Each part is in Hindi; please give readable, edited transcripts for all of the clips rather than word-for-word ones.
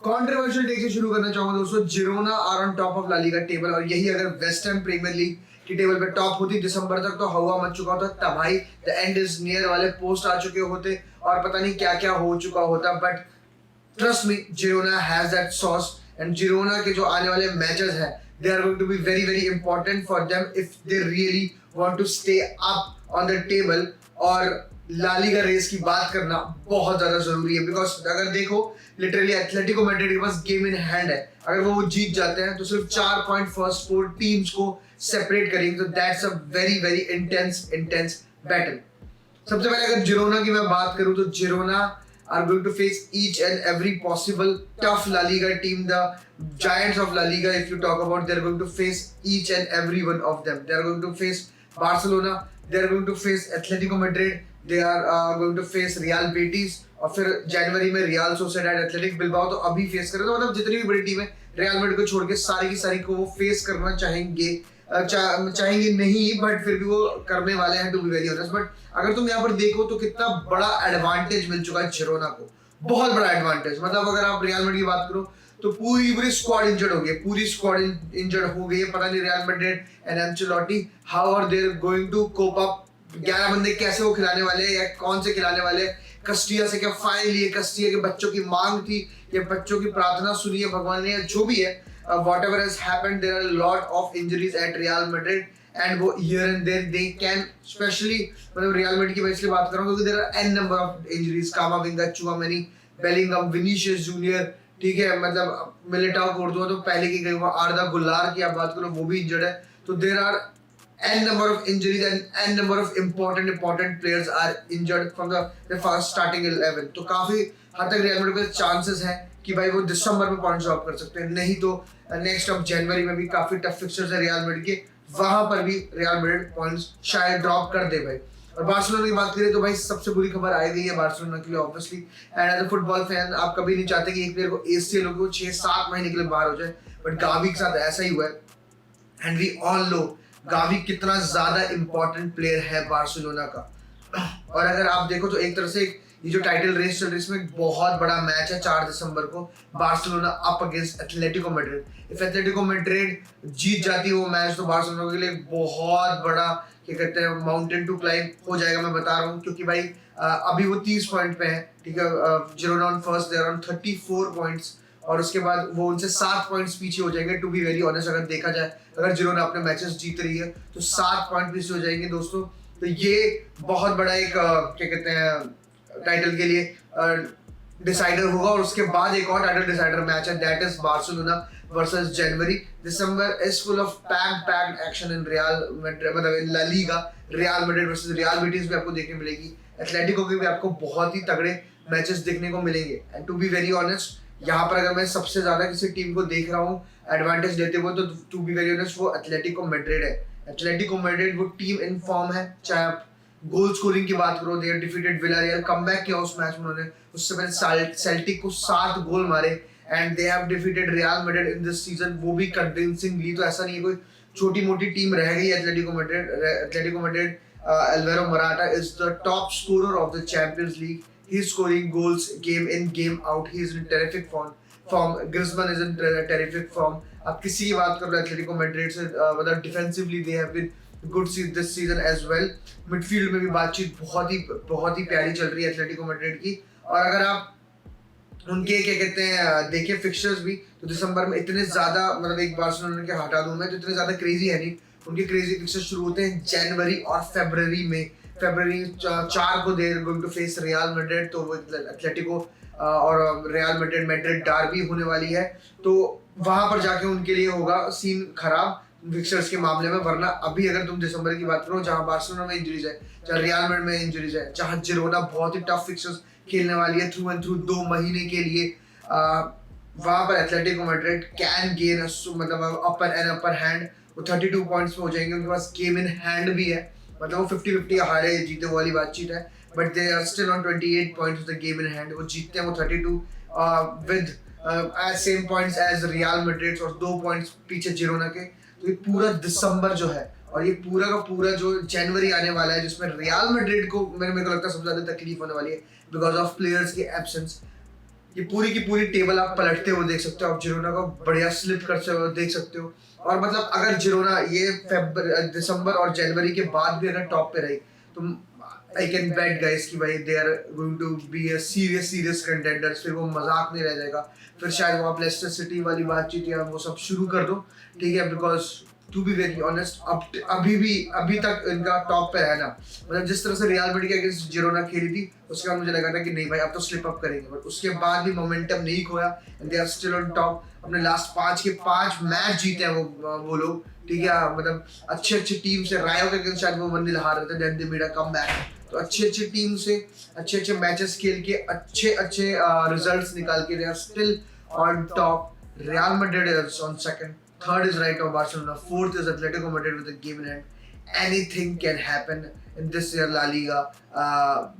कंट्रोवर्शियल टेक से शुरू करना चाहूंगा दोस्तों। Girona are on top of La Liga table, और यही अगर वेस्ट हैम प्रीमियर लीग की टेबल पे टॉप होती दिसंबर तक तो हवा मच चुका होता, तब भाई द एंड इज नियर वाले पोस्ट आ चुके होते और पता नहीं क्या क्या हो चुका होता। But trust me, Girona has that sauce, and Girona के जो आने वाले मैचेस हैं they are going to be very very important for them if they really want to stay up on the table. और ला लीगा रेस की बात करना बहुत ज्यादा जरूरी है, बिकॉज अगर देखो लिटरली एथलेटिको मैड्रिड के पास गेम इन हैंड है। अगर वो जीत जाते हैं तो सिर्फ 4 पॉइंट फर्स्ट 4 टीम्स को सेपरेट करेंगे, तो that's a very very intense battle. सबसे पहले अगर जिरोना की मैं बात करूं तो Girona are going to face each and every possible tough La Liga team. The giants of La Liga, if you talk about, they're going to face each and every one of them. They're going to face Barcelona, they're going to face Atletico Madrid, they are going to face Real Betis, और फिर जनवरी में रियल सोसिएडाड, एथलेटिक बिल्बाओ तो अभी फेस करे। तो मतलब जितनी भी बड़ी टीम है रियल मैड्रिड को छोड़ के सारी की सारी को वो फेस करना चाहेंगे चाहेंगे नहीं, बट फिर भी वो करने वाले हैं, to be very honest. But अगर तुम यहाँ पर देखो तो कितना बड़ा एडवांटेज मिल चुका है जिरोना को, बहुत बड़ा एडवांटेज। मतलब अगर आप रियल मैड्रिड की बात करो तो पूरी स्क्वाड इंजर्ड हो गई, पूरी स्क्वाड इंजर्ड हो गई है। पता नहीं Real Madrid and Ancelotti how are they going to cope up, 11 बंदे कैसे वो खिलाने वाले हैं या कौन से खिलाने वाले। कस्टिया से क्या फाइन लिए, कस्टिया के बच्चों की मांग थी या बच्चों की प्रार्थना सुनी है भगवान ने, जो भी है, whatever has happened, there are a lot of injuries at Real Madrid, and वो here and there they can, especially मतलब रियल मैड्रिड की मैं इसलिए बात कर रहा हूँ क्योंकि there are n number of injuries, कामाविंगा, Tchouameni, Bellingham, Vinicius junior, ठीक है, मतलब मिलिटाओ कोर्तुआ तो पहले की गई, वहाँ आर्दा गुल्लार की आप बात करो वो भी इंजर्ड है। तो there are n number of injuries and n number of important players are injured from the first starting 11। तो काफी हद तक रियल मैड्रिड के चांसेस हैं कि भाई वो दिसंबर में पॉइंट ड्रॉप कर सकते हैं, नहीं तो नेक्स्ट ऑफ जनवरी में भी काफी टफ फिक्चर्स है रियल मैड्रिड के, वहां पर भी रियल मैड्रिड पॉइंट्स शायद ड्रॉप कर दे भाई। और बार्सिलोना की बात करें तो भाई सबसे बुरी खबर आ गई है बार्सिलोना के लिए obviously, and as a football fan आप कभी नहीं चाहते कि एक प्लेयर को एसीएल हो वो 6-7 महीने के लिए बाहर हो जाए, बट गावी के साथ ऐसा ही हुआ है। And we all know Gavi कितना ज्यादा इंपॉर्टेंट प्लेयर है बार्सिलोना का। और अगर आप देखो तो एक तरह से ये जो टाइटल रेस चल रही है इसमें बहुत बड़ा मैच है 4 दिसंबर को, Barcelona up against Atletico Madrid. If Atletico Madrid जीत जाती है वो मैच तो बार्सिलोना के लिए बहुत बड़ा क्या कहते हैं माउंटेन टू क्लाइंब हो जाएगा, मैं बता रहा हूँ। क्योंकि भाई अभी वो 30 पॉइंट पे है, ठीक है, Girona on first, they are on 34 points, और उसके बाद वो उनसे 7 पॉइंट्स पीछे हो जाएंगे। टू बी वेरी ऑनेस्ट अगर देखा जाए, अगर जिरोना अपने मैचेस जीत रही है तो 7 पॉइंट पीछे हो जाएंगे दोस्तों। तो ये बहुत बड़ा एक क्या कहते हैं टाइटल के लिए डिसाइडर होगा। और उसके बाद एक और टाइटल डिसाइडर मैच है, that is Barcelona versus January. December is full of packed action in Real Madrid, मतलब in La Liga. Real Madrid versus Real Betis भी आपको देखने मिलेगी, एथलेटिको के भी आपको बहुत ही तगड़े मैचेस देखने को मिलेंगे। And to be very honest यहाँ पर अगर मैं सबसे ज्यादा किसी टीम को देख रहा हूँ एडवांटेज लेते हुए तो टू बी वेरी ऑनेस्ट वो एथलेटिको मैड्रिड है। एथलेटिको मैड्रिड वो टीम इन फॉर्म है, चाहे आप गोल स्कोरिंग की बात करो, दे डिफीटेड विलारियल, कमबैक किया उस मैच में उन्होंने, उससे पहले सेल्टिक को 7 गोल मारे, and they have defeated real Madrid in this season, वो भी कन्विंसिंगली। तो ऐसा नहीं है कोई छोटी मोटी टीम रह गई Atletico Madrid. Atletico Madrid, Alvaro Morata is the top scorer of the champions league, he is scoring goals game in game out, he is in terrific form, Griezmann is in terrific form। अब किसी की बात कर लो एथलेटिको मैड्रिड से, मतलब defensively they have been good this season as well. Midfield में भी बातचीत बहुत ही प्यारी चल रही है एथलेटिको मैड्रिड की। और अगर आप उनके क्या कहते हैं देखें फिक्चर्स भी, तो दिसंबर में इतने ज्यादा, मतलब एक बार्सिलोना के हटा दूं मैं तो इतने ज्यादा क्रेजी है नहीं, उनके क्रेजी फिक्चर्स शुरू होते हैं जनवरी और फरवरी में। फरवरी 4 को there going to face Real Madrid, तो वो एथलेटिको और रियल मैड्रिड डार्बी होने वाली है, तो वहां पर जाके उनके लिए होगा सीन खराब फिक्चर्स के मामले में। वरना अभी अगर तुम दिसंबर की बात करो, जहां बार्सिलोना में इंजरीज है, जहां रियल मैड्रिड में इंजरीज है, जहां जिरोना बहुत ही टफ फिक्चर्स खेलने वाली है थ्रू एंड थ्रू 2 महीने के लिए, वहां पर एथलेटिको मैड्रिड कैन गेन मतलब अपर हैंड। वो 32 पॉइंट्स पे हो जाएंगे, उनके पास गेम इन हैंड भी है, मतलब वो 50-50 हारे जीते वाली बातचीत है, but they are still on 28 points of the game in hand. वो जीतते हैं वो 32 with same points as Real Madrid और 2 पॉइंट्स पीछे जिरोना के। तो ये पूरा दिसंबर जो है और ये पूरा का पूरा जो जनवरी आने वाला है, जिसमें रियल मैड्रिड को मेरे को लगता है सबसे ज्यादा तकलीफ होने वाली है बिकॉज ऑफ प्लेयर्स के एब्सेंस। ये पूरी की पूरी टेबल आप पलटते हुए देख सकते हो, आप जिरोना को बढ़िया स्लिप करते हुए देख सकते हो। और मतलब अगर जिरोना ये दिसंबर और जनवरी के बाद भी अगर टॉप पे रही तो आई कैन बेट गाइस कि भाई they are going to be a serious contenders. फिर वो मजाक नहीं रह जाएगा, फिर शायद वो आप लेस्टर सिटी वाली बातचीत या वो सब शुरू कर दो, ठीक है। Because to be very honest अभी तक इनका टॉप पे है ना, मतलब जिस तरह से रियल मैड्रिड के अगेंस्ट जिरोना खेली थी उसके बाद मुझे लगा था कि नहीं भाई अब तो स्लिप अप करेंगे, बट उसके बाद भी मोमेंटम नहीं खोया and they are still on top. अपने लास्ट 5 के 5 मैच जीते हैं वो लोग, ठीक है। मतलब अच्छे टीम से रायो के अगेंस्ट शायद वो 1-0 हार रहे थे, then they made a comeback. तो अच्छे टीम से अच्छे मैचेस खेल के अच्छे रिजल्ट्स निकाल के they are still on top. Real Madrid is on second, third is right now Barcelona, fourth is Atletico Madrid with a game in hand. Anything can happen in this year La Liga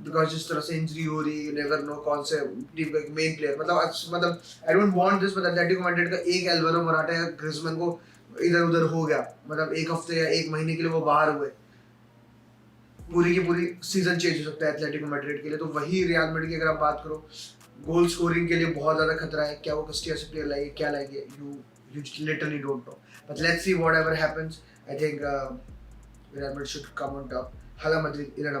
because जिस तरह से इंजरी हो रही है, you never know कौन से टीम का मेन प्लेयर, मतलब I don't want this, but Atletico Madrid का एक एल्वारो मोराटा या ग्रिजमैन को इधर उधर हो गया, मतलब एक हफ्ते या एक महीने के लिए वो बाहर हुए, पूरी की पूरी सीजन चेंज हो सकता है एथलेटिको मैड्रिड के लिए। तो वही रियल मैड्रिड की अगर आप बात करो, गोल स्कोरिंग के लिए बहुत ज्यादा खतरा है। क्या वो कस्टिया से प्लेयर लाएंगे, क्या लाएंगे, you literally don't know, but let's see whatever happens. I think real Madrid should come on top. हाला मैड्रिड इन अ